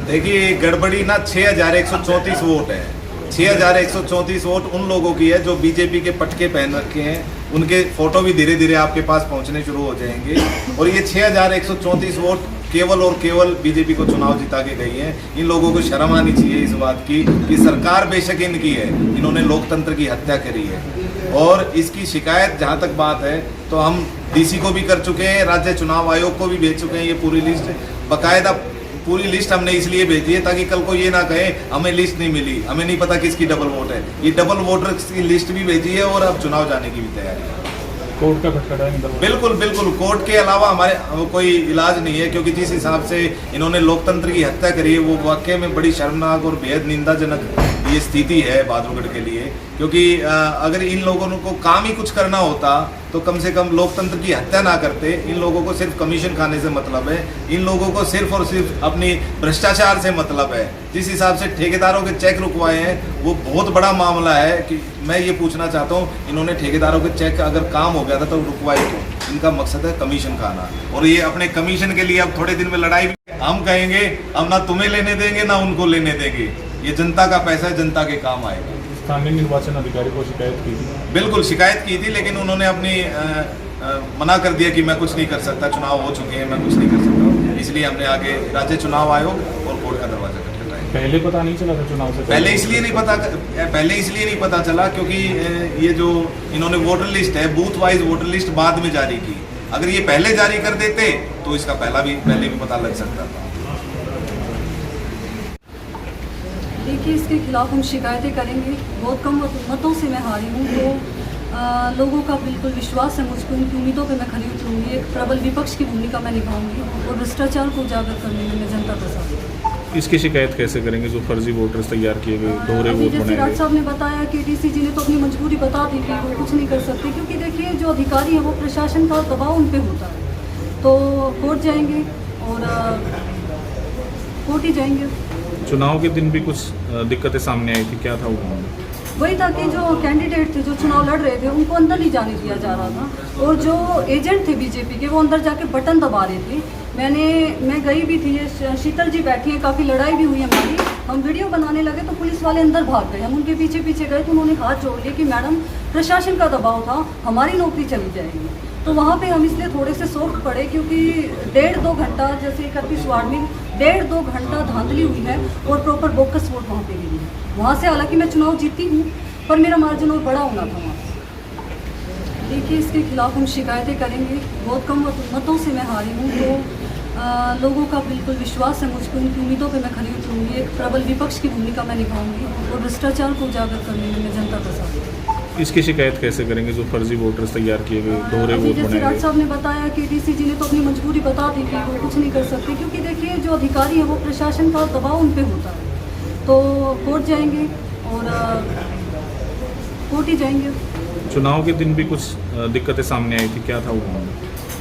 देखिए गड़बड़ी ना 6134 वोट है। 6134 वोट उन लोगों की है जो बीजेपी के पटके पहन रखे हैं। उनके फोटो भी धीरे धीरे आपके पास पहुंचने शुरू हो जाएंगे। और ये 6134 वोट केवल और केवल बीजेपी को चुनाव जिता के गई है। इन लोगों को शर्म आनी चाहिए इस बात की कि सरकार बेशक इनकी है, इन्होंने लोकतंत्र की हत्या करी है। और इसकी शिकायत जहां तक बात है तो हम डीसी को भी कर चुके हैं, राज्य चुनाव आयोग को भी भेज चुके हैं। ये पूरी लिस्ट बाकायदा पूरी लिस्ट हमने इसलिए भेजी है ताकि कल को ये ना कहे हमें लिस्ट नहीं मिली, हमें नहीं पता किसकी डबल वोट है। ये डबल वोटर की लिस्ट भी भेजी है और अब चुनाव जाने की भी तैयारी है। कोर्ट का खटखटा है? बिल्कुल बिल्कुल, कोर्ट के अलावा हमारे कोई इलाज नहीं है, क्योंकि जिस हिसाब से इन्होंने लोकतंत्र की हत्या करी है वो वाकई में बड़ी शर्मनाक और बेहद निंदाजनक ये स्थिति है बहादुरगढ़ के लिए। क्योंकि अगर इन लोगों को काम ही कुछ करना होता तो कम से कम लोकतंत्र की हत्या ना करते। इन लोगों को सिर्फ कमीशन खाने से मतलब है, इन लोगों को सिर्फ और सिर्फ अपनी भ्रष्टाचार से मतलब है। जिस हिसाब से ठेकेदारों के चेक रुकवाए हैं वो बहुत बड़ा मामला है। कि मैं ये पूछना चाहता हूँ, इन्होंने ठेकेदारों के चेक अगर काम हो गया था तो रुकवाए क्यों? इनका मकसद है कमीशन खाना, और ये अपने कमीशन के लिए अब थोड़े दिन में लड़ाई भी। हम कहेंगे हम ना तुम्हें लेने देंगे ना उनको लेने देंगे, ये जनता का पैसा है, जनता के काम आएगा। स्थानीय निर्वाचन अधिकारी को शिकायत की थी? बिल्कुल शिकायत की थी, लेकिन उन्होंने अपनी मना कर दिया कि मैं कुछ नहीं कर सकता, चुनाव हो चुके हैं, मैं कुछ नहीं कर सकता। इसलिए हमने आगे राज्य चुनाव आयोग और कोर्ट का दरवाजा खटखटाया। पहले पता नहीं चला था चुनाव से? पहले इसलिए नहीं पता चला क्योंकि ये जो इन्होंने वोटर लिस्ट है, बूथ वाइज वोटर लिस्ट बाद में जारी की। अगर ये पहले जारी कर देते तो इसका पहले भी पता लग सकता था। देखिए, इसके खिलाफ हम शिकायतें करेंगे। बहुत कम मतों से मैं हारी हूँ, तो लोगों का बिल्कुल विश्वास है मुझ पर, उनकी उम्मीदों पे मैं खरी उतरूँगी। एक प्रबल विपक्ष की भूमिका मैं निभाऊंगी और भ्रष्टाचार को उजागर करने में मैं जनता का साथ दूंगी। इसकी शिकायत कैसे करेंगे जो फर्जी वोटर्स तैयार किए गए, दोहरे वोट बनाए जैसे राज साहब ने बताया कि डीसी जी ने तो अपनी मजबूरी बता दी कि वो कुछ नहीं कर सकते, क्योंकि देखिए जो अधिकारी है वो प्रशासन का दबाव उन पर होता है। तो कोर्ट जाएंगे और कोर्ट ही जाएंगे। चुनाव के दिन भी कुछ दिक्कतें सामने आई थी, क्या था वो? वही था कि जो कैंडिडेट थे जो चुनाव लड़ रहे थे उनको अंदर नहीं जाने दिया जा रहा था, और जो एजेंट थे बीजेपी के वो अंदर जाके बटन दबा रहे थे। मैं गई भी थी, ये शीतल जी बैठी हैं, काफ़ी लड़ाई भी हुई हमारी। हम वीडियो बनाने लगे तो पुलिस वाले अंदर भाग गए, हम उनके पीछे पीछे गए तो उन्होंने हाथ जोड़ लिया कि मैडम प्रशासन का दबाव था, हमारी नौकरी चली जाएगी। तो वहाँ पे हम इसलिए थोड़े से सॉफ्ट पड़े क्योंकि 1.5-2 घंटा, जैसे 31 वार्ड में 1.5-2 घंटा धांधली हुई है और प्रॉपर बोकस वोट वहाँ पे गई है। वहाँ से हालांकि मैं चुनाव जीती हूँ पर मेरा मार्जिन और बड़ा होना था वहाँ से। देखिए, इसके खिलाफ हम शिकायतें करेंगे। बहुत कम मतों से मैं हारी हूँ, तो लोगों का बिल्कुल विश्वास है मुझ पर, उनकी उम्मीदों पे मैं खरी उतरूँगी। एक प्रबल विपक्ष की भूमिका मैं निभाऊंगी और भ्रष्टाचार को उजागर करने में मैं जनता का साथ दूंगी। इसकी शिकायत कैसे करेंगे जो फर्जी वोटर्स तैयार किए गए, दोहरे वोट जैसे बनाए राज गए? साहब ने बताया कि डीसी जी ने तो अपनी मजबूरी बता दी कि वो कुछ नहीं कर सकते, क्योंकि देखिए जो अधिकारी है वो प्रशासन का दबाव उन पर होता है। तो कोर्ट जाएंगे और कोर्ट ही जाएंगे। चुनाव के दिन भी कुछ दिक्कतें सामने आई थी, क्या था वो?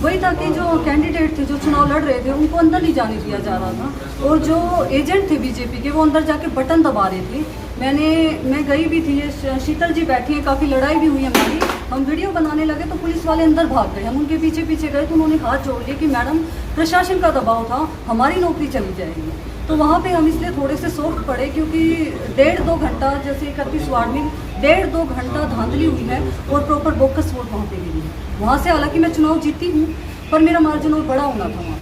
वही था कि जो कैंडिडेट थे जो चुनाव लड़ रहे थे उनको अंदर नहीं जाने दिया जा रहा था, और जो एजेंट थे बीजेपी के वो अंदर जाके बटन दबा रहे थे। मैं गई भी थी, ये शीतल जी बैठी हैं, काफ़ी लड़ाई भी हुई हमारी। हम वीडियो बनाने लगे तो पुलिस वाले अंदर भाग गए, हम उनके पीछे पीछे गए तो उन्होंने हाथ जोड़ लिया कि मैडम प्रशासन का दबाव था, हमारी नौकरी चली जाएगी। तो वहाँ पे हम इसलिए थोड़े से सॉफ्ट पड़े क्योंकि 1.5-2 घंटा, जैसे 31 वार्ड में 1.5-2 घंटा धांधली हुई है और प्रॉपर बोकस वोट वहाँ पे गई है। वहाँ से हालांकि मैं चुनाव जीती हूँ पर मेरा मार्जिन और बड़ा होना था वहाँ।